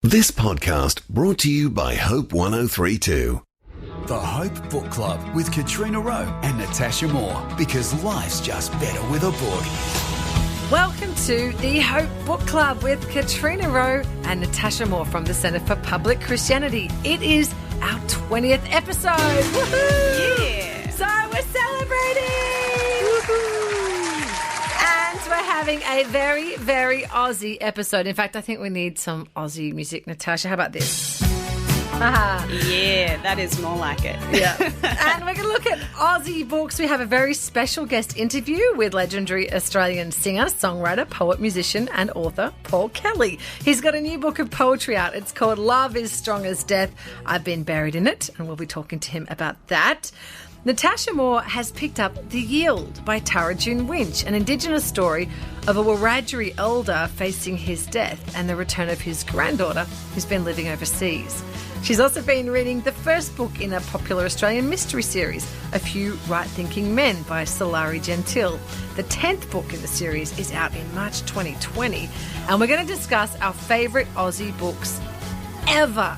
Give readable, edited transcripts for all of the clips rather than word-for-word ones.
This podcast brought to you by Hope 1032. The Hope Book Club with Katrina Rowe and Natasha Moore, because life's just better with a book. Welcome to the Hope Book Club with Katrina Rowe and Natasha Moore from the Centre for Public Christianity. It is our 20th episode. Woohoo! Yeah! So we're celebrating! Woohoo! And we're having a very, very Aussie episode. In fact, I think we need some Aussie music. Natasha, how about this? Yeah, that is more like it. Yeah. And we're going to look at Aussie books. We have a very special guest interview with legendary Australian singer, songwriter, poet, musician and author Paul Kelly. He's got a new book of poetry out. It's called Love is Strong as Death. I've Been Buried in It, and we'll be talking to him about that. Natasha Moore has picked up The Yield by Tara June Winch, an indigenous story of a Wiradjuri elder facing his death and the return of his granddaughter who's been living overseas. She's also been reading the first book in a popular Australian mystery series, A Few Right-Thinking Men by Sulari Gentill. The 10th book in the series is out in March 2020, and we're going to discuss our favourite Aussie books ever.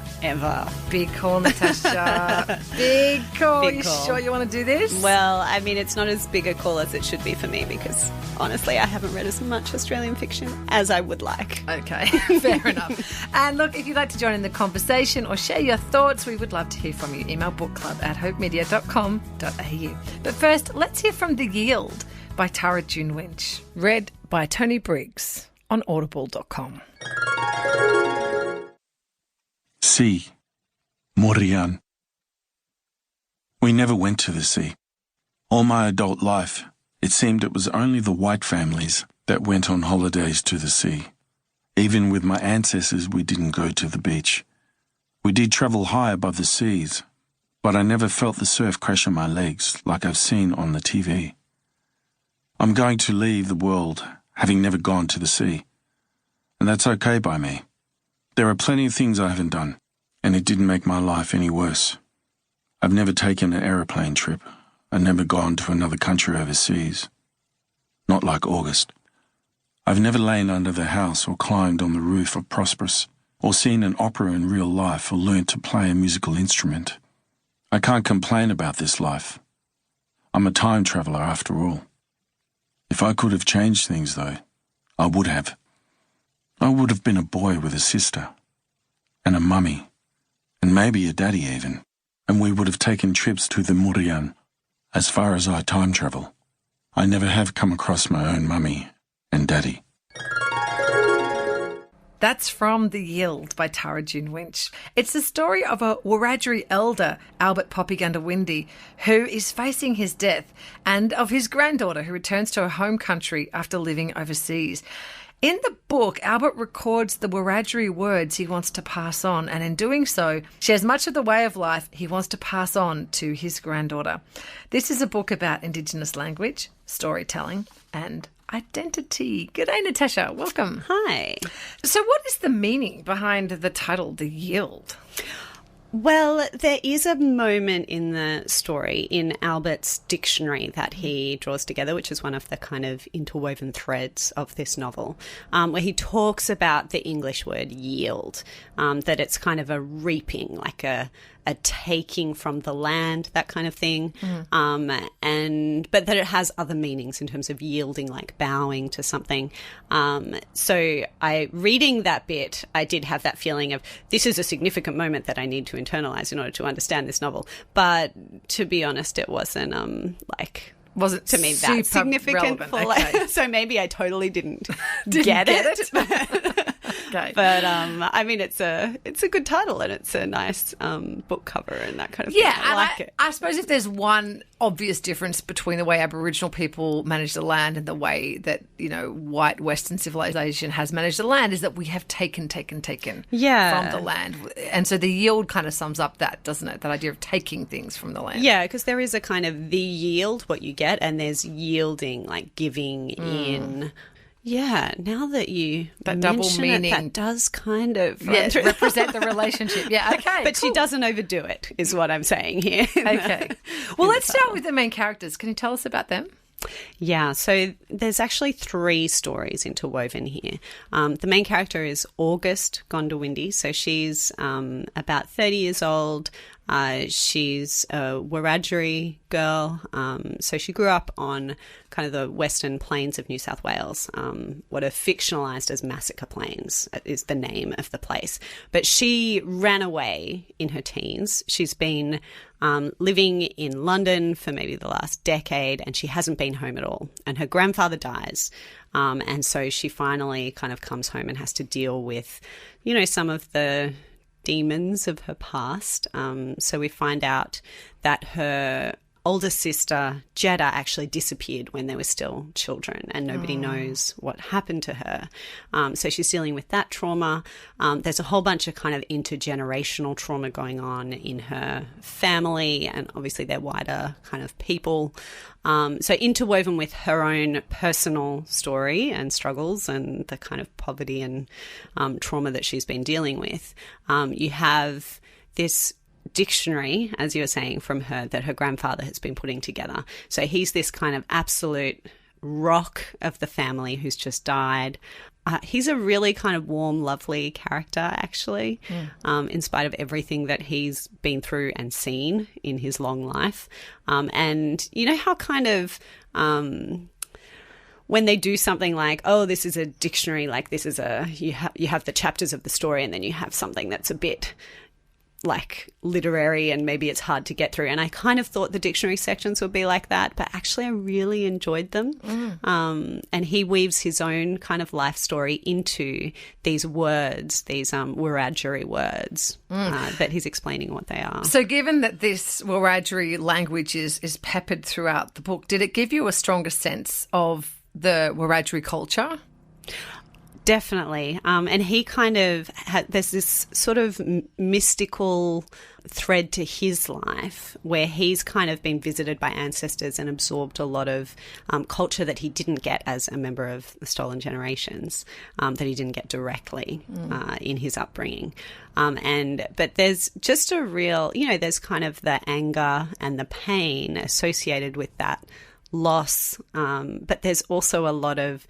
Big call, Natasha. Big call. Big You call. sure you want to do this? Well, I mean, it's not as big a call as it should be for me because, honestly, I haven't read as much Australian fiction as I would like. Okay, fair enough. And look, if you'd like to join in the conversation or share your thoughts, we would love to hear from you. Email bookclub@hopemedia.com.au. But first, let's hear from The Yield by Tara June Winch, read by Tony Briggs on audible.com. Sea, Morian. We never went to the sea. All my adult life, it seemed it was only the white families that went on holidays to the sea. Even with my ancestors, we didn't go to the beach. We did travel high above the seas, but I never felt the surf crash on my legs like I've seen on the TV. I'm going to leave the world having never gone to the sea, and that's okay by me. There are plenty of things I haven't done, and it didn't make my life any worse. I've never taken an aeroplane trip. I've never gone to another country overseas. Not like August. I've never lain under the house or climbed on the roof of Prosperous, or seen an opera in real life or learnt to play a musical instrument. I can't complain about this life. I'm a time traveller after all. If I could have changed things, though, I would have. I would have been a boy with a sister, and a mummy, and maybe a daddy even, and we would have taken trips to the Murian. As far as I time travel, I never have come across my own mummy and daddy. That's from The Yield by Tara June Winch. It's the story of a Wiradjuri elder, Albert Popigundawindi, who is facing his death, and of his granddaughter who returns to her home country after living overseas. In the book, Albert records the Wiradjuri words he wants to pass on, and in doing so, shares much of the way of life he wants to pass on to his granddaughter. This is a book about Indigenous language, storytelling, and identity. G'day, Natasha. Welcome. Hi. So what is the meaning behind the title, The Yield? Well, there is a moment in the story in Albert's dictionary that he draws together, which is one of the kind of interwoven threads of this novel, where he talks about the English word yield, that it's kind of a reaping, like a taking from the land, that kind of thing, but that it has other meanings in terms of yielding, like bowing to something. So reading that bit, I did have that feeling of this is a significant moment that I need to internalize in order to understand this novel. But to be honest, it wasn't Was it to me that significant? Okay. So maybe I totally didn't get it. Okay. But I mean, it's a good title and it's a nice book cover and that kind of thing. Yeah, I like it. I suppose if there's one obvious difference between the way Aboriginal people manage the land and the way that, you know, white Western civilization has managed the land is that we have taken from the land. And so the yield kind of sums up that, doesn't it? That idea of taking things from the land. Yeah, because there is a kind of the yield, what you get, and there's yielding, like giving in. Yeah, now that you that double mention meaning, that does kind of represent the relationship. Yeah, okay. But cool. She doesn't overdo it, is what I'm saying here. Okay. Well, let's start with the main characters. Can you tell us about them? Yeah, so there's actually 3 stories interwoven here. The main character is August Gondawindi, so she's about 30 years old. She's a Wiradjuri girl, so she grew up on kind of the western plains of New South Wales, what are fictionalised as Massacre Plains is the name of the place. But she ran away in her teens. She's been living in London for maybe the last decade, and she hasn't been home at all. And her grandfather dies, and so she finally kind of comes home and has to deal with, you know, some of the demons of her past. So we find out that her older sister, Jeddah, actually disappeared when they were still children, and nobody knows what happened to her. So she's dealing with that trauma. There's a whole bunch of kind of intergenerational trauma going on in her family and obviously their wider kind of people. So interwoven with her own personal story and struggles and the kind of poverty and trauma that she's been dealing with, you have this dictionary, as you were saying, from her that her grandfather has been putting together. So he's this kind of absolute rock of the family who's just died. He's a really kind of warm, lovely character, actually, in spite of everything that he's been through and seen in his long life. And you know how kind of when they do something like, oh, this is a dictionary, like this is you have the chapters of the story, and then you have something that's a bit like literary and maybe it's hard to get through. And I kind of thought the dictionary sections would be like that, but actually I really enjoyed them. And he weaves his own kind of life story into these words, these Wiradjuri words that he's explaining what they are. So given that this Wiradjuri language is peppered throughout the book, did it give you a stronger sense of the Wiradjuri culture? Definitely. And he kind of there's this sort of mystical thread to his life where he's kind of been visited by ancestors and absorbed a lot of culture that he didn't get as a member of the Stolen Generations, that he didn't get directly in his upbringing. But there's just a real, you know, there's kind of the anger and the pain associated with that loss. But there's also a lot of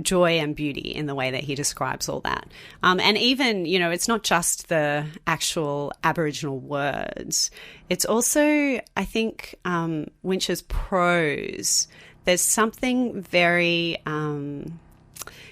joy and beauty in the way that he describes all that. And even, you know, it's not just the actual Aboriginal words. It's also, I think, Winch's prose. There's something very, you know,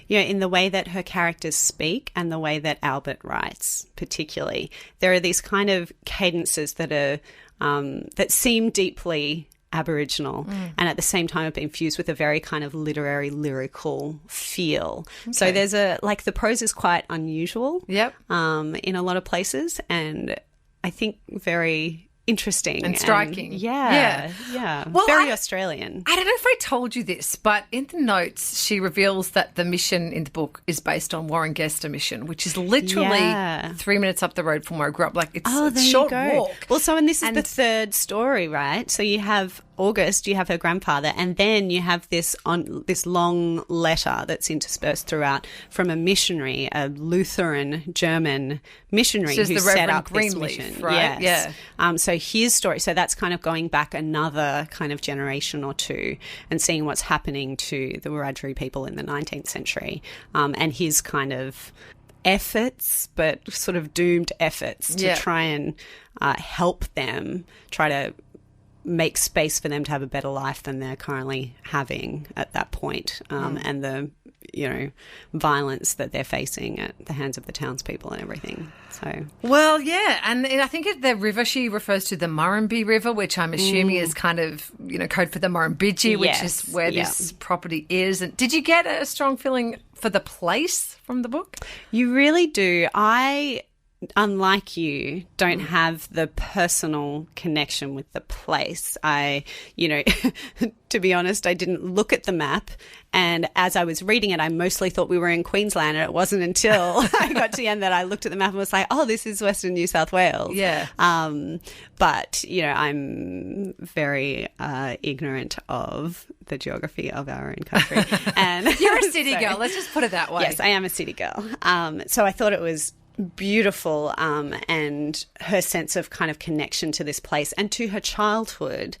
in the way that her characters speak and the way that Albert writes particularly. There are these kind of cadences that are, that seem deeply Aboriginal and at the same time have been fused with a very kind of literary, lyrical feel. Okay. So there's the prose is quite unusual in a lot of places, and I think very interesting and striking. Yeah. Well, very Australian. I don't know if I told you this, but in the notes she reveals that the mission in the book is based on Warringesta Mission, which is literally 3 minutes up the road from where I grew up. Like it's a short walk. Well, so this is the third story, right? So you have August, you have her grandfather, and then you have this long letter that's interspersed throughout from a missionary, a Lutheran German missionary who set up this mission. Right? Yes. Yeah. So his story, so that's kind of going back another kind of generation or two and seeing what's happening to the Wiradjuri people in the 19th century, and his kind of efforts, but sort of doomed efforts to try and help them, try to make space for them to have a better life than they're currently having at that point, and the, you know, violence that they're facing at the hands of the townspeople and everything. So, well, yeah, and I think the river she refers to, the Murrumbidgee River, which I'm assuming is kind of, you know, code for the Murrumbidgee, which is where this property is. And did you get a strong feeling for the place from the book? You really do. I, unlike you, don't have the personal connection with the place. I, you know, to be honest, I didn't look at the map. And as I was reading it, I mostly thought we were in Queensland, and it wasn't until I got to the end that I looked at the map and was like, oh, this is Western New South Wales. Yeah. But, you know, I'm very ignorant of the geography of our own country. And you're a city girl. Let's just put it that way. Yes, I am a city girl. So I thought it was beautiful, and her sense of kind of connection to this place and to her childhood.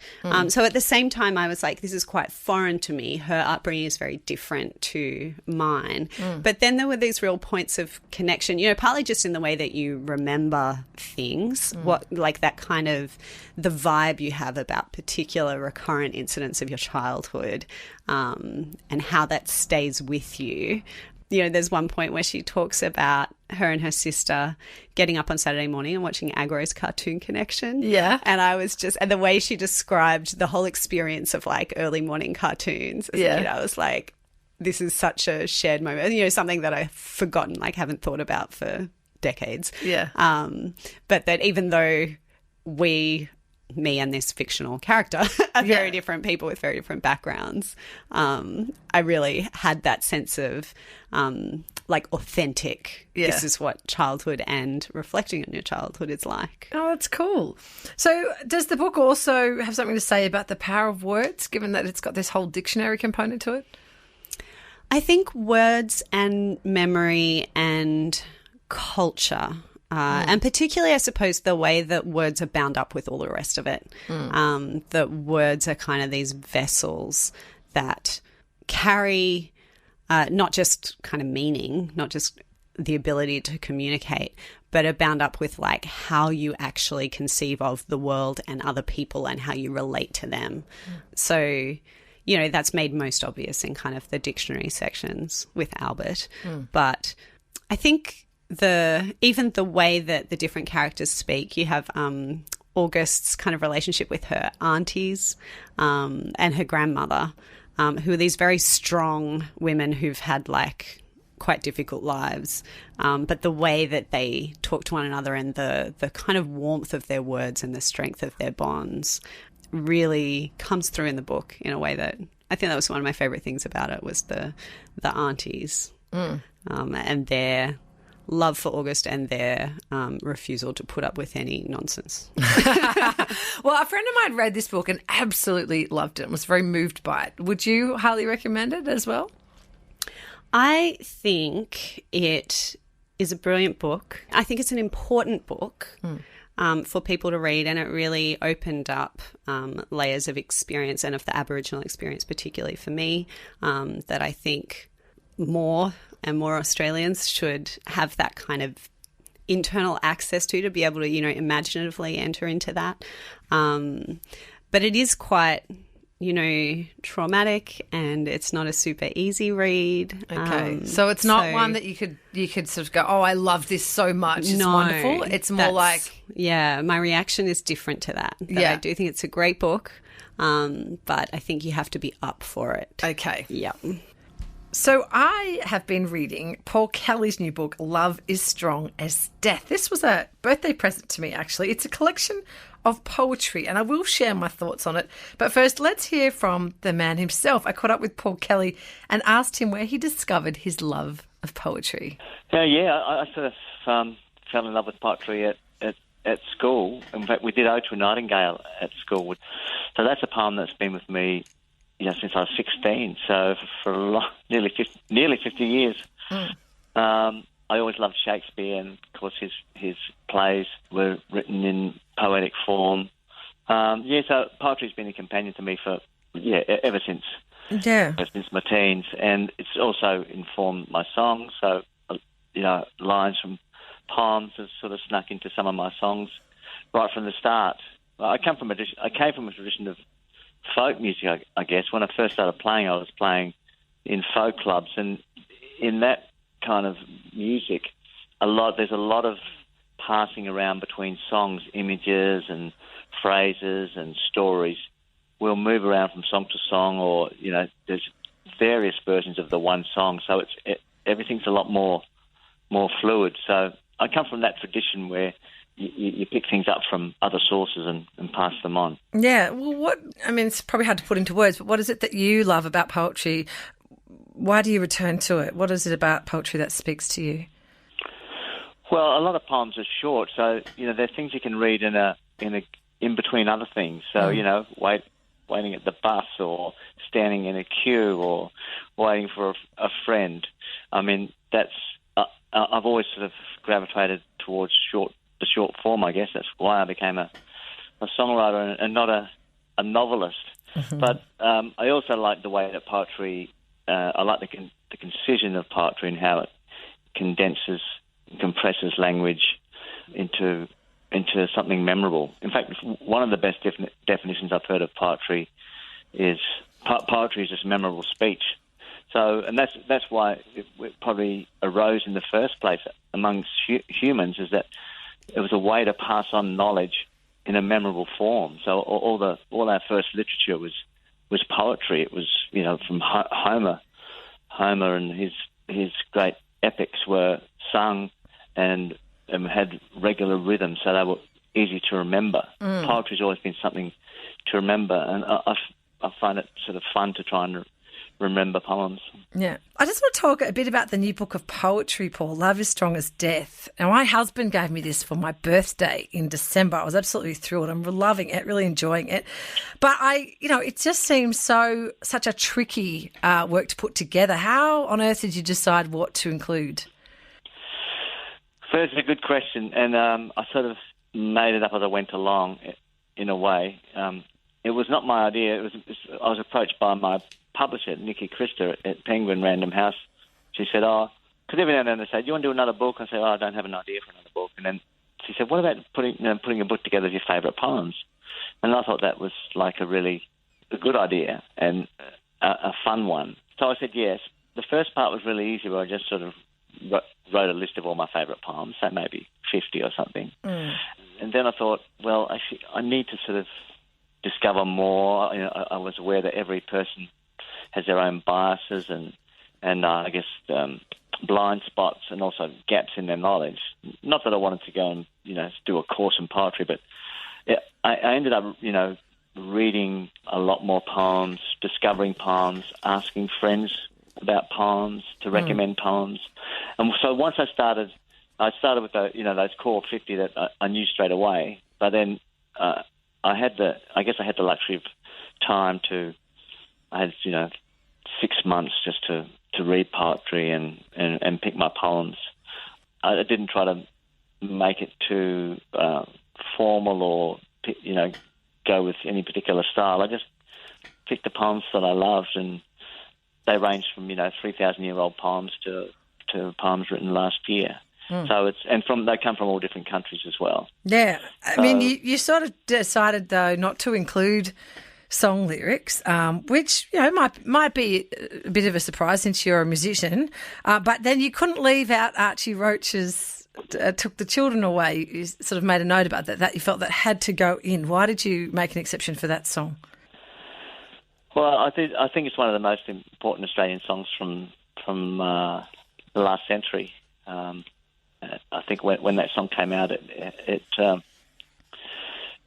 So at the same time, I was like, this is quite foreign to me. Her upbringing is very different to mine. But then there were these real points of connection, you know, partly just in the way that you remember things, what like that kind of the vibe you have about particular recurrent incidents of your childhood, and how that stays with you. You know, there's one point where she talks about her and her sister getting up on Saturday morning and watching Agro's Cartoon Connection. Yeah. And I was just, and the way she described the whole experience of like early morning cartoons, as a kid, I was like, this is such a shared moment. You know, something that I've forgotten, like haven't thought about for decades. Yeah. But that even though me and this fictional character are very different people with very different backgrounds, I really had that sense of like authentic, this is what childhood and reflecting on your childhood is like. Oh, that's cool. So does the book also have something to say about the power of words, given that it's got this whole dictionary component to it? I think words and memory and culture, and particularly, I suppose, the way that words are bound up with all the rest of it. That words are kind of these vessels that carry not just kind of meaning, not just the ability to communicate, but are bound up with like how you actually conceive of the world and other people and how you relate to them. So, you know, that's made most obvious in kind of the dictionary sections with Albert. But I think even the way that the different characters speak, you have August's kind of relationship with her aunties and her grandmother, who are these very strong women who've had like quite difficult lives. But the way that they talk to one another and the kind of warmth of their words and the strength of their bonds really comes through in the book in a way that I think that was one of my favourite things about it, was the aunties and their love for August and their refusal to put up with any nonsense. Well, a friend of mine read this book and absolutely loved it and was very moved by it. Would you highly recommend it as well? I think it is a brilliant book. I think it's an important book for people to read, and it really opened up layers of experience, and of the Aboriginal experience particularly for me, that I think more and more Australians should have that kind of internal access to be able to, you know, imaginatively enter into that. But it is quite, you know, traumatic, and it's not a super easy read. Okay. So it's not one that you could sort of go, oh, I love this so much. It's wonderful. It's more like... Yeah, my reaction is different to that. I do think it's a great book, but I think you have to be up for it. Okay. Yeah. So I have been reading Paul Kelly's new book, Love is Strong as Death. This was a birthday present to me, actually. It's a collection of poetry, and I will share my thoughts on it. But first, let's hear from the man himself. I caught up with Paul Kelly and asked him where he discovered his love of poetry. I sort of fell in love with poetry at school. In fact, we did Ode to a Nightingale at school. So that's a poem that's been with me, you know, since I was 16, so for nearly 50 years. I always loved Shakespeare, and of course his plays were written in poetic form. So poetry's been a companion to me for ever since my teens, and it's also informed my songs. So you know, lines from poems have sort of snuck into some of my songs right from the start. I came from a tradition of folk music, I guess. When I first started playing, I was playing in folk clubs, and in that kind of music, there's a lot of passing around between songs, images and phrases and stories. We'll move around from song to song, or you know, there's various versions of the one song, so everything's a lot more fluid. So I come from that tradition where you pick things up from other sources and pass them on. Yeah, well, it's probably hard to put into words, but what is it that you love about poetry? Why do you return to it? What is it about poetry that speaks to you? Well, a lot of poems are short, so, you know, they're things you can read in between other things. So, you know, waiting at the bus, or standing in a queue, or waiting for a friend. I mean, that's I've always sort of gravitated towards the short form, I guess. That's why I became a songwriter and not a novelist. Mm-hmm. But I also like the way that poetry, I like the concision of poetry and how it condenses, compresses language into something memorable. In fact, one of the best definitions I've heard of poetry is poetry is just memorable speech. So, and that's why it probably arose in the first place amongst humans, is that it was a way to pass on knowledge in a memorable form. So all our first literature was poetry. It was, from Homer and his great epics were sung and had regular rhythm, so they were easy to remember. Poetry's always been something to remember, and I find it sort of fun to try and remember poems. Yeah. I just want to talk a bit about the new book of poetry, Paul, Love is Strong as Death. Now, my husband gave me this for my birthday in December. I was absolutely thrilled. I'm loving it, really enjoying it. But it just seems such a tricky work to put together. How on earth did you decide what to include? First, it's a good question, and I sort of made it up as I went along, in a way. It was not my idea. I was approached by my publisher, Nikki Christa, at Penguin Random House. She said, because every now and then they say, do you want to do another book? I said, I don't have an idea for another book. And then she said, what about putting a book together of your favourite poems? And I thought that was like a good idea and a fun one. So I said yes. The first part was really easy, where I just sort of wrote a list of all my favourite poems, so maybe 50 or something. And then I thought, well, actually, I need to sort of discover more. I was aware that every person has their own biases and I guess blind spots and also gaps in their knowledge. Not that I wanted to go and do a course in poetry, but I ended up reading a lot more poems, discovering poems, asking friends about poems to recommend poems. And so once I started with those core 50 that I knew straight away. But then I had the luxury of time to. I had 6 months just to read poetry and pick my poems. I didn't try to make it too formal or go with any particular style. I just picked the poems that I loved, and they ranged from 3,000-year-old poems to poems written last year. So they come from all different countries as well. Yeah, I mean, you sort of decided though not to include song lyrics, which might be a bit of a surprise since you're a musician. But then you couldn't leave out Archie Roach's "Took the Children Away." You sort of made a note about that you felt that had to go in. Why did you make an exception for that song? Well, I think it's one of the most important Australian songs from the last century. I think when that song came out, it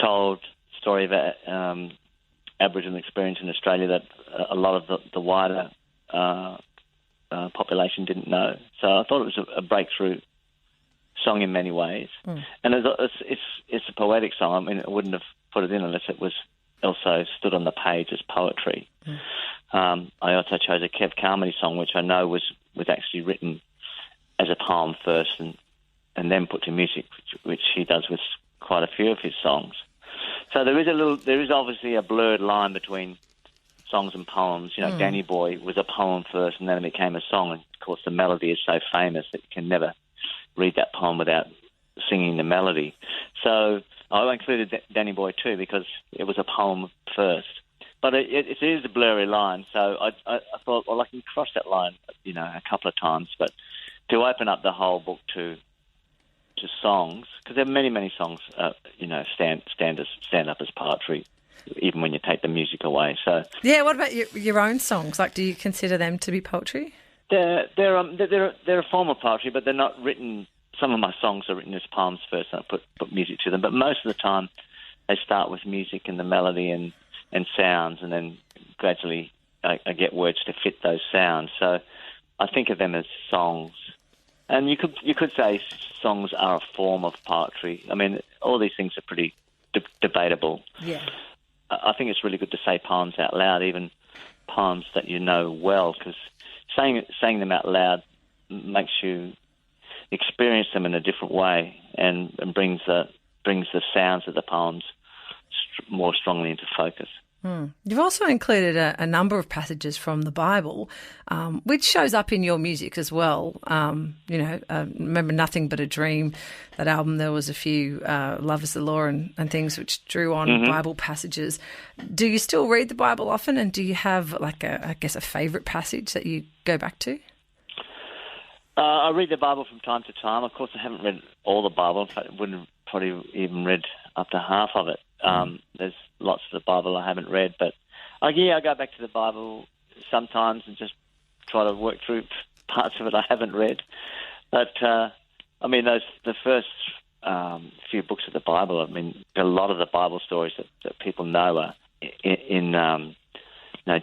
told the story of Aboriginal experience in Australia that a lot of the wider population didn't know. So I thought it was a breakthrough song in many ways. And it's a poetic song. I mean, I wouldn't have put it in unless it was also stood on the page as poetry. I also chose a Kev Carmody song, which I know was actually written as a poem first and then put to music, which he does with quite a few of his songs. So there is obviously a blurred line between songs and poems. Danny Boy was a poem first, and then it became a song. And of course, the melody is so famous that you can never read that poem without singing the melody. So I included Danny Boy too because it was a poem first. But it is a blurry line, so I thought, well, I can cross that line, a couple of times. But to open up the whole book to songs, because there are many songs, stand up as poetry, even when you take the music away. So yeah, what about your own songs? Like, do you consider them to be poetry? They're a form of poetry, but they're not written. Some of my songs are written as poems first, and I put music to them. But most of the time, they start with music and the melody and sounds, and then gradually I get words to fit those sounds. So I think of them as songs. And you could say songs are a form of poetry. I mean, all these things are pretty debatable. Yeah. I think it's really good to say poems out loud, even poems that you know well, because saying them out loud makes you experience them in a different way and brings the sounds of the poems more strongly into focus. You've also included a number of passages from the Bible, which shows up in your music as well. Remember Nothing But a Dream, that album, there was a few Love is the Law and things which drew on Bible passages. Do you still read the Bible often, and do you have a favourite passage that you go back to? I read the Bible from time to time. Of course, I haven't read all the Bible. In fact, I wouldn't have probably even read up to half of it. There's lots of the Bible I haven't read, but I go back to the Bible sometimes and just try to work through parts of it I haven't read. But the first few books of the Bible, a lot of the Bible stories that people know are in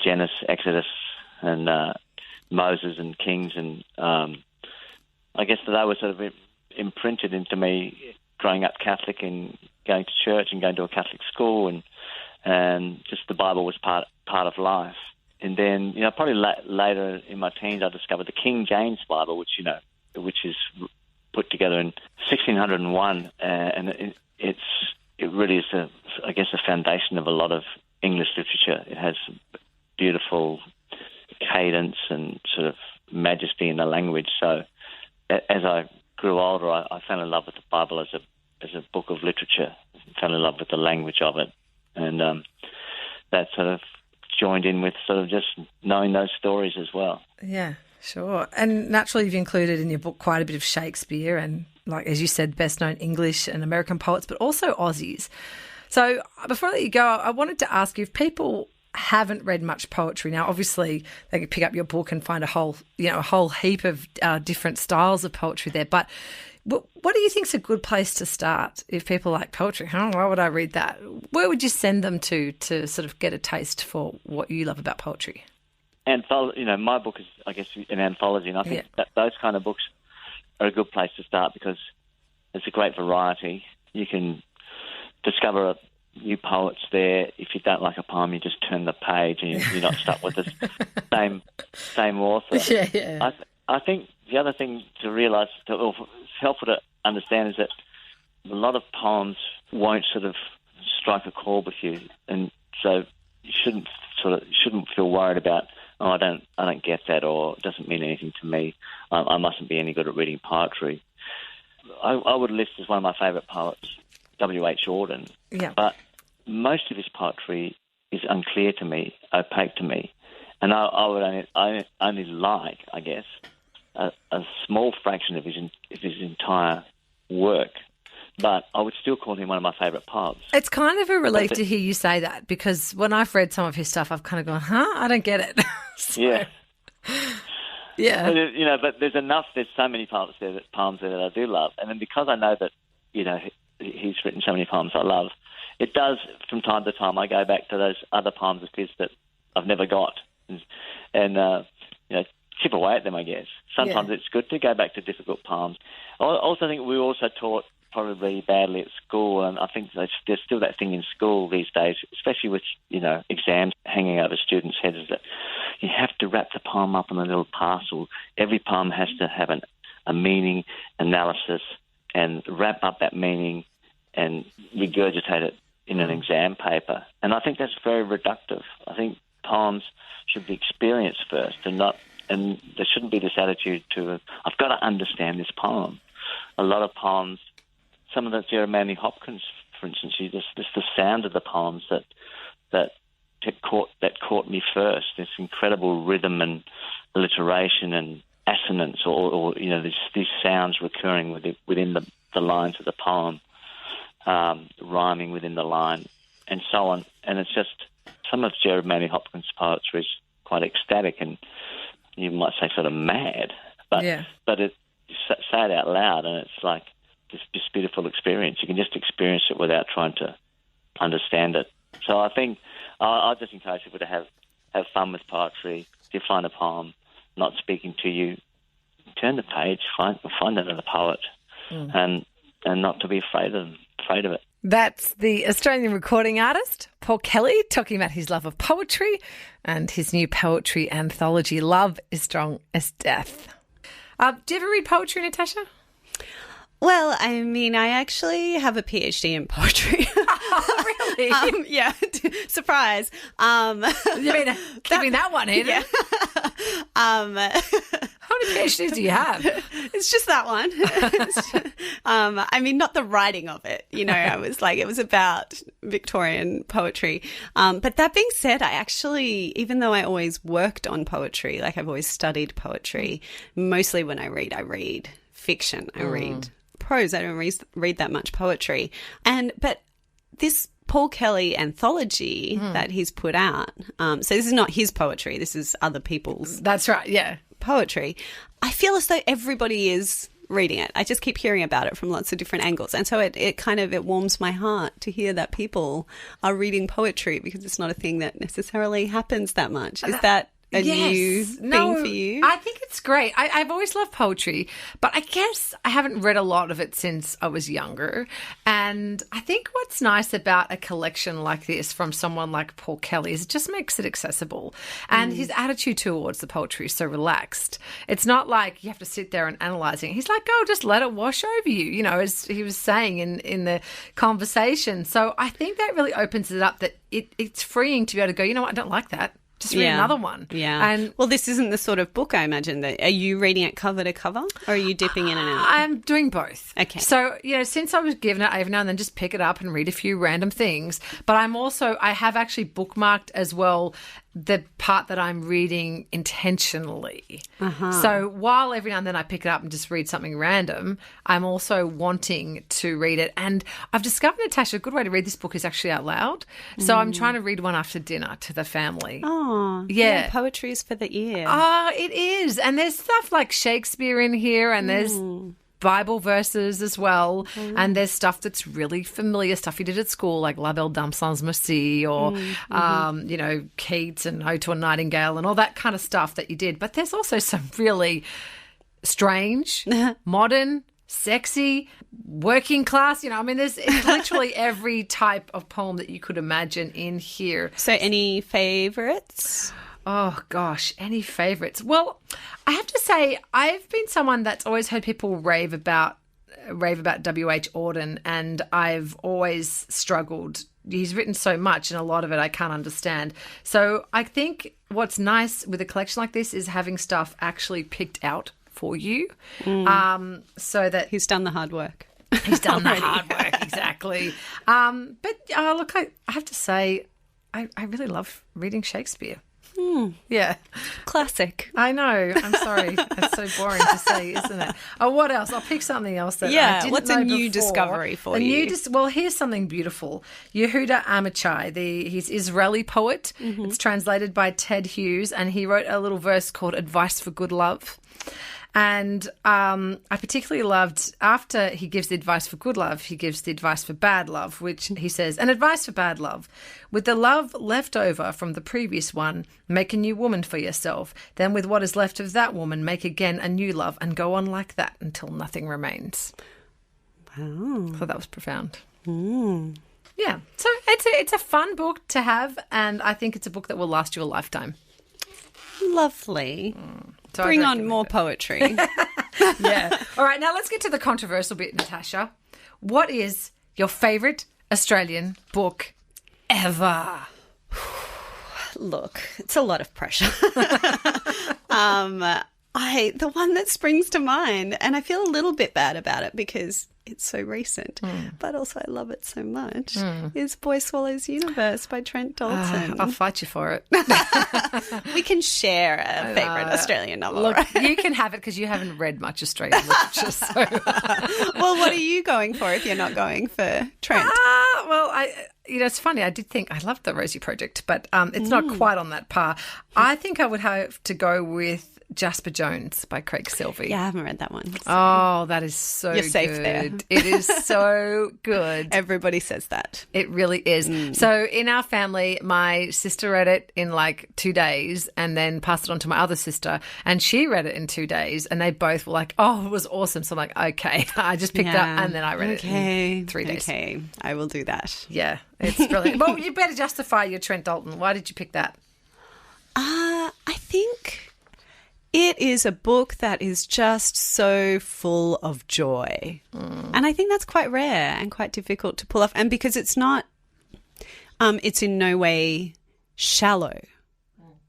Genesis, Exodus, and Moses and Kings, and I guess that they were sort of imprinted into me growing up Catholic and going to church and going to a Catholic school, and just the Bible was part of life. And then, probably later in my teens, I discovered the King James Bible, which is put together in 1601, and it really is a foundation of a lot of English literature. It has beautiful cadence and sort of majesty in the language. So as I grew older, I fell in love with the Bible as a book of literature. I fell in love with the language of it, and that sort of joined in with sort of just knowing those stories as well. Yeah, sure. And naturally, you've included in your book quite a bit of Shakespeare and, like as you said, best-known English and American poets, but also Aussies. So before I let you go, I wanted to ask you, if people haven't read much poetry, now obviously they could pick up your book and find a whole heap of different styles of poetry there, but what do you think is a good place to start if people like poetry? Why would I read that? Where would you send them to sort of get a taste for what you love about poetry? My book is, I guess, an anthology, and I think that those kind of books are a good place to start because it's a great variety. You can discover new poets there. If you don't like a poem, you just turn the page and you're not stuck with the same author. Yeah. I think the other thing to realise, or helpful to understand, is that a lot of poems won't sort of strike a chord with you, and so you shouldn't feel worried about, I don't get that, or it doesn't mean anything to me. I mustn't be any good at reading poetry. I would list as one of my favourite poets W.H. Auden, but most of his poetry is unclear to me, opaque to me, and I would only like, I guess, a small fraction of his entire work, but I would still call him one of my favourite poets. It's kind of a relief to hear you say that, because when I've read some of his stuff, I've kind of gone, I don't get it. Yeah. Yeah. But there's so many poems there that I do love, and then because I know that, he's written so many poems I love, it does, from time to time, I go back to those other poems of his that I've never got, and chip away at them, I guess. Sometimes it's good to go back to difficult poems. I also think we also taught probably badly at school, and I think there's still that thing in school these days, especially with, exams hanging over students' heads, is that you have to wrap the poem up in a little parcel. Every poem has to have a meaning, analysis, and wrap up that meaning and regurgitate it in an exam paper. And I think that's very reductive. I think poems should be experienced first, and there shouldn't be this attitude to, I've got to understand this poem. A lot of poems, some of the Jeremiah Hopkins, for instance, just the sound of the poems that caught me first. This incredible rhythm and alliteration and assonance, or these sounds recurring within the lines of the poem, rhyming within the line, and so on. And it's just, some of Jeremiah Hopkins' poetry is quite ecstatic and, you might say, sort of mad, but it, say it out loud, and it's like this beautiful experience. You can just experience it without trying to understand it. So I think I just encourage people to have fun with poetry. If you find a poem not speaking to you, turn the page, find another poet, and not to be afraid of it. That's the Australian recording artist, Paul Kelly, talking about his love of poetry and his new poetry anthology, Love is Strong as Death. Do you ever read poetry, Natasha? Well, I mean, I actually have a PhD in poetry. Oh, really? Yeah, surprise. You mean keeping that one in? Yeah. How many PhDs do you have? It's just that one. I mean, not the writing of it. You know, I was like, it was about Victorian poetry. But that being said, I actually, even though I always worked on poetry, like I've always studied poetry, mostly when I read fiction. I read prose. I don't read that much poetry. But this Paul Kelly anthology that he's put out, so this is not his poetry, this is other people's. That's right, yeah. Poetry. I feel as though everybody is reading it. I just keep hearing about it from lots of different angles. And so it warms my heart to hear that people are reading poetry, because it's not a thing that necessarily happens that much. Is that a new thing for you? I think it's great. I've always loved poetry, but I guess I haven't read a lot of it since I was younger. And I think what's nice about a collection like this from someone like Paul Kelly is it just makes it accessible. And his attitude towards the poetry is so relaxed. It's not like you have to sit there and analyse it. He's like, oh, just let it wash over you, you know, as he was saying in the conversation. So I think that really opens it up, that it's freeing to be able to go, you know what, I don't like that. Just read another one. Yeah. And well, this isn't the sort of book, I imagine. Are you reading it cover to cover, or are you dipping in and out? I'm doing both. Okay. So, you know, since I was given it, I every now and then just pick it up and read a few random things. But I have actually bookmarked as well the part that I'm reading intentionally. So while every now and then I pick it up and just read something random, I'm also wanting to read it. And I've discovered, Natasha, a good way to read this book is actually out loud. So I'm trying to read one after dinner to the family. Oh, yeah. Poetry is for the ear. Oh, it is. And there's stuff like Shakespeare in here, and there's Bible verses as well. And there's stuff that's really familiar, stuff you did at school, like La Belle Dame sans Merci, or, you know, Keats and Ode to a Nightingale and all that kind of stuff that you did. But there's also some really strange, modern, sexy, working class, you know, I mean, there's literally every type of poem that you could imagine in here. So any favourites? Oh, gosh, any favourites? Well, I have to say I've been someone that's always heard people rave about W.H. Auden, and I've always struggled. He's written so much, and a lot of it I can't understand. So I think what's nice with a collection like this is having stuff actually picked out for you, so that He's done the hard work. he's done the hard work, exactly. But look, I have to say I really love reading Shakespeare. Yeah. Classic. I know. I'm sorry. It's so boring to say, isn't it? Oh, what else? I'll pick something else that I didn't what's know a new before. discovery for you? Well, here's something beautiful. Yehuda Amichai, he's Israeli poet. It's translated by Ted Hughes, and he wrote a little verse called Advice for Good Love. And I particularly loved, after he gives the advice for good love, he gives the advice for bad love, which he says, an advice for bad love. With the love left over from the previous one, make a new woman for yourself. Then with what is left of that woman, make again a new love, and go on like that until nothing remains. Wow. I thought that was profound. Yeah. So it's a fun book to have, and I think it's a book that will last you a lifetime. Lovely. So Bring on more poetry. Yeah. All right, now let's get to the controversial bit, Natasha. What is your favourite Australian book ever? Look, it's a lot of pressure. The one that springs to mind, and I feel a little bit bad about it because it's so recent, but also I love it so much, is Boy Swallows Universe by Trent Dalton. I'll fight you for it. We can share a favourite Australian novel. Look, right? you can have it because you haven't read much Australian literature. So. Well, what are you going for if you're not going for Trent? It's funny. I did think I loved the Rosie Project, but it's not quite on that par. I think I would have to go with Jasper Jones by Craig Silvey. Yeah, I haven't read that one. So. Oh, that is so good. You're safe there. It is so good. Everybody says that. It really is. So in our family, my sister read it in like 2 days and then passed it on to my other sister, and she read it in 2 days, and they both were like, oh, it was awesome. So I'm like, okay. I just picked it up and then I read it in 3 days. Okay, I will do that. Yeah, it's brilliant. Well, you better justify your Trent Dalton. Why did you pick that? I think It is a book that is just so full of joy. And I think that's quite rare and quite difficult to pull off. And because it's not, it's in no way shallow.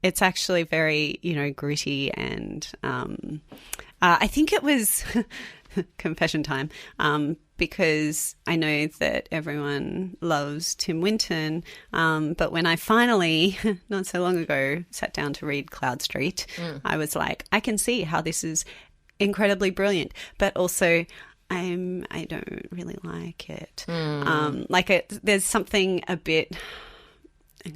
It's actually very, gritty and I think it was confession time because I know that everyone loves Tim Winton, but when I finally, not so long ago, sat down to read Cloud Street, I was like, I can see how this is incredibly brilliant, but also I don't really like it. There's something a bit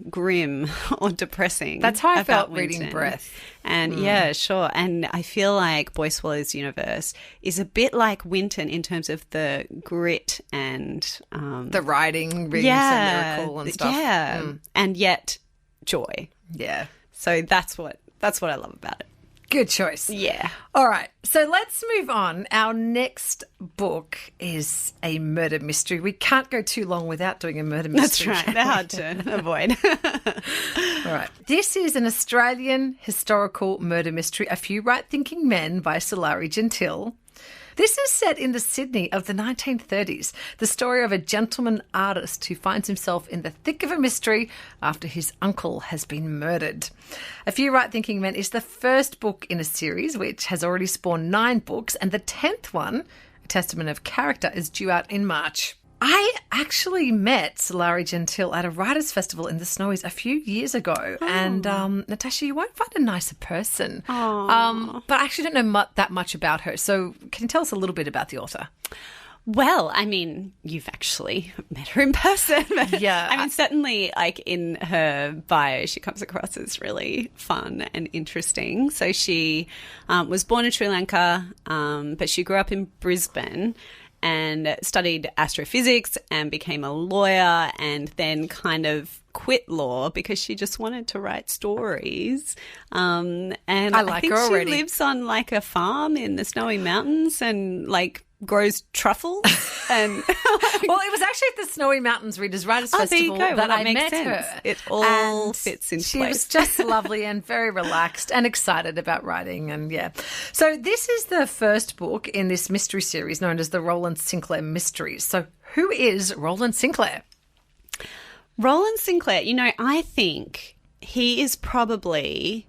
grim or depressing. That's how I felt Winton. reading Breath. And yeah, sure. And I feel like Boy Swallow's universe is a bit like Winton in terms of the grit and the writing being so lyrical and stuff. Yeah. And yet joy. Yeah. So that's what I love about it. Good choice. Yeah. All right. So let's move on. Our next book is a murder mystery. We can't go too long without doing a murder mystery. That's right. They're hard to avoid. All right. This is an Australian historical murder mystery, A Few Right-Thinking Men by Sulari Gentill. This is set in the Sydney of the 1930s, the story of a gentleman artist who finds himself in the thick of a mystery after his uncle has been murdered. A Few Right-Thinking Men is the first book in a series which has already spawned 9 books, and the 10th one, A Testament of Character, is due out in March. I actually met Sulari Gentill at a writers' festival in the Snowies a few years ago. And Natasha, you won't find a nicer person. But I actually don't know that much about her. So can you tell us a little bit about the author? Well, I mean, you've actually met her in person. Yeah. I mean, certainly, like, in her bio, she comes across as really fun and interesting. So she was born in Sri Lanka, but she grew up in Brisbane and studied astrophysics and became a lawyer and then kind of quit law because she just wanted to write stories. And I think she lives on like a farm in the Snowy Mountains and like grows truffles. And well, it was actually at the Snowy Mountains Readers Writers Festival that I met her. It all fits in place. She was just lovely and very relaxed and excited about writing. And yeah. So this is the first book in this mystery series known as the Roland Sinclair Mysteries. So who is Roland Sinclair? Roland Sinclair, I think he is probably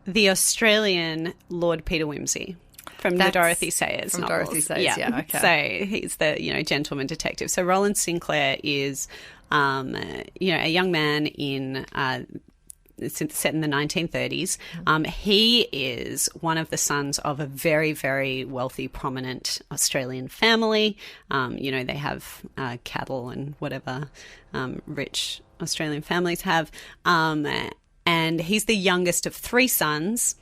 the Australian Lord Peter Wimsey. From the Dorothy Sayers novels. Dorothy Sayers, yeah, okay. So he's the, gentleman detective. So Roland Sinclair is, a young man set in the 1930s. He is one of the sons of a very, very wealthy, prominent Australian family. They have cattle and whatever rich Australian families have. And he's the youngest of 3 sons.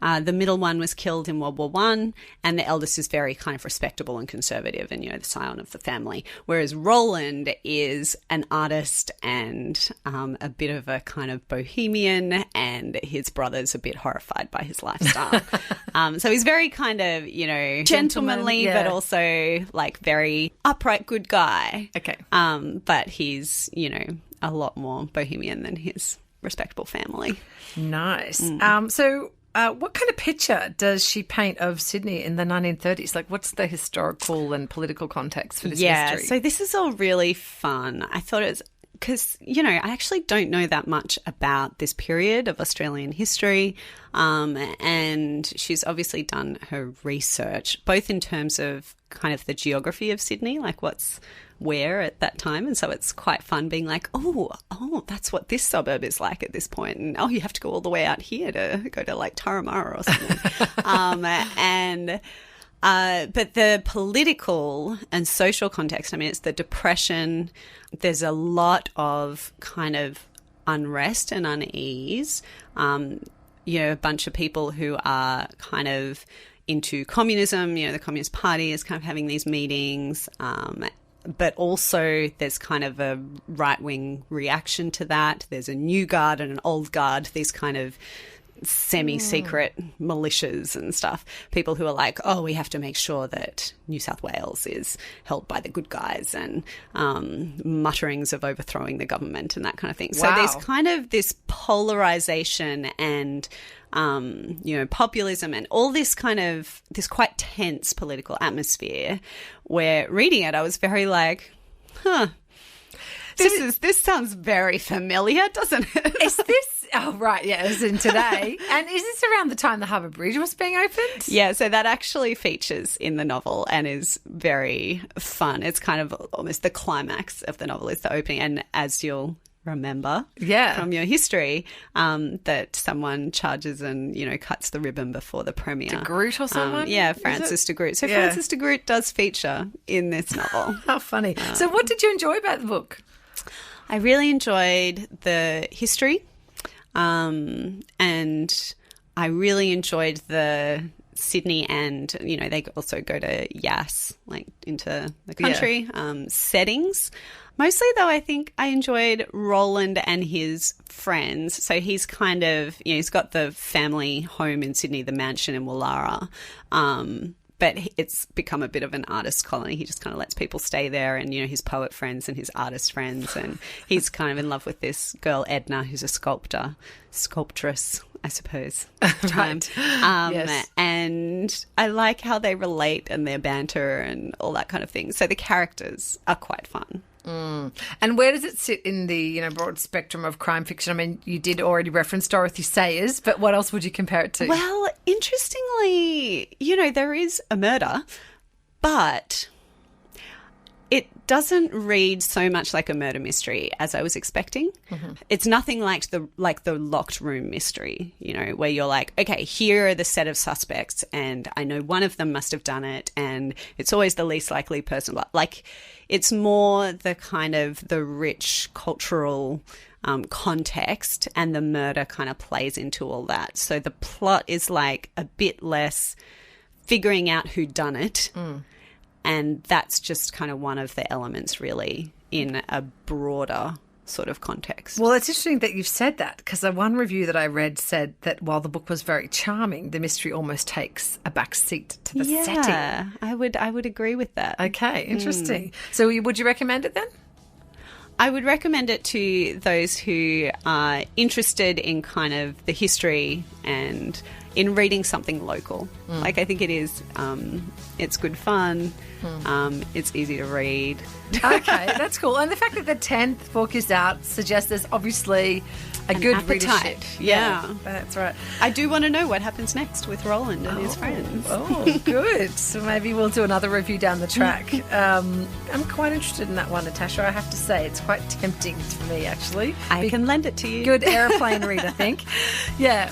The middle one was killed in World War I, and the eldest is very kind of respectable and conservative and, the scion of the family. Whereas Roland is an artist and a bit of a kind of bohemian, and his brother's a bit horrified by his lifestyle. So he's very kind of, gentlemanly, but also like very upright, good guy. Okay. But he's, a lot more bohemian than his respectable family. Nice. What kind of picture does she paint of Sydney in the 1930s? Like, what's the historical and political context for this mystery? Yeah, so this is all really fun. I thought it was because, I actually don't know that much about this period of Australian history, and she's obviously done her research, both in terms of kind of the geography of Sydney, like what's where at that time. And so it's quite fun being like, oh, that's what this suburb is like at this point. And, you have to go all the way out here to go to like Turramurra or something. But the political and social context, I mean, it's the Depression. There's a lot of kind of unrest and unease. A bunch of people who are kind of into communism, the Communist Party is kind of having these meetings, but also there's kind of a right-wing reaction to that. There's a new guard and an old guard, these kind of semi-secret militias and stuff. People who are like, oh, we have to make sure that New South Wales is held by the good guys, and mutterings of overthrowing the government and that kind of thing. So there's kind of this polarisation and populism and all this kind of this quite tense political atmosphere where reading it I was very like, this sounds very familiar, doesn't it? Is this... Oh, right, yeah, as in today. And is this around the time the Harbour Bridge was being opened? Yeah, so that actually features in the novel and is very fun. It's kind of almost the climax of the novel is the opening. And as you'll remember from your history, that someone charges and, cuts the ribbon before the premiere. De Groot or someone? Francis de Groot. So Francis de Groot does feature in this novel. How funny. So what did you enjoy about the book? I really enjoyed the history. And I really enjoyed the Sydney and, they also go to Yass, like into the country, settings. Mostly, though, I think I enjoyed Roland and his friends. So he's kind of, he's got the family home in Sydney, the mansion in Woollahra. But it's become a bit of an artist colony. He just kind of lets people stay there and, his poet friends and his artist friends. And he's kind of in love with this girl, Edna, who's a sculptress, I suppose. Right. Yes. And I like how they relate and their banter and all that kind of thing. So the characters are quite fun. And where does it sit in the broad spectrum of crime fiction? I mean, you did already reference Dorothy Sayers, but what else would you compare it to? Well, interestingly, there is a murder, but it doesn't read so much like a murder mystery as I was expecting. Mm-hmm. It's nothing like the locked room mystery, where you're like, okay, here are the set of suspects and I know one of them must have done it and it's always the least likely person. Like, it's more the kind of the rich cultural context, and the murder kind of plays into all that. So the plot is like a bit less figuring out who done it. And that's just kind of one of the elements really in a broader sort of context. Well, it's interesting that you've said that, because the one review that I read said that while the book was very charming, the mystery almost takes a back seat to the setting. Yeah, I would agree with that. Okay, interesting. So would you recommend it then? I would recommend it to those who are interested in kind of the history and in reading something local. Like, I think it is, it's good fun, it's easy to read. Okay, that's cool. And the fact that the 10th book is out suggests there's obviously a good appetite. readership. Yeah, that's right. I do want to know what happens next with Roland and his friends. Oh, good. So maybe we'll do another review down the track. I'm quite interested in that one, Natasha. I have to say, it's quite tempting for me, actually. I can lend it to you. Good airplane read, I think. Yeah.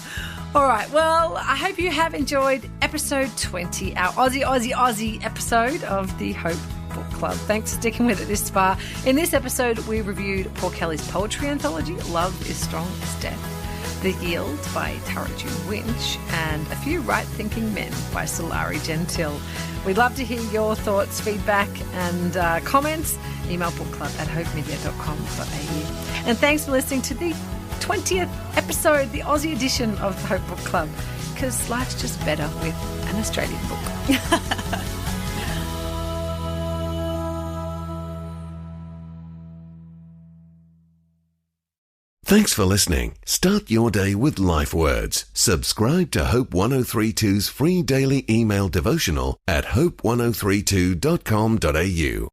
All right, well, I hope you have enjoyed episode 20, our Aussie episode of the Hope Book Club. Thanks for sticking with it this far. In this episode, we reviewed Paul Kelly's poetry anthology, Love is Strong as Death, The Yield by Tara June Winch, and A Few Right-Thinking Men by Sulari Gentill. We'd love to hear your thoughts, feedback and comments. Email bookclub@hopemedia.com.au. And thanks for listening to the 20th episode, the Aussie edition of the Hope Book Club, because life's just better with an Australian book. Thanks for listening. Start your day with life words. Subscribe to Hope 1032's free daily email devotional at hope1032.com.au.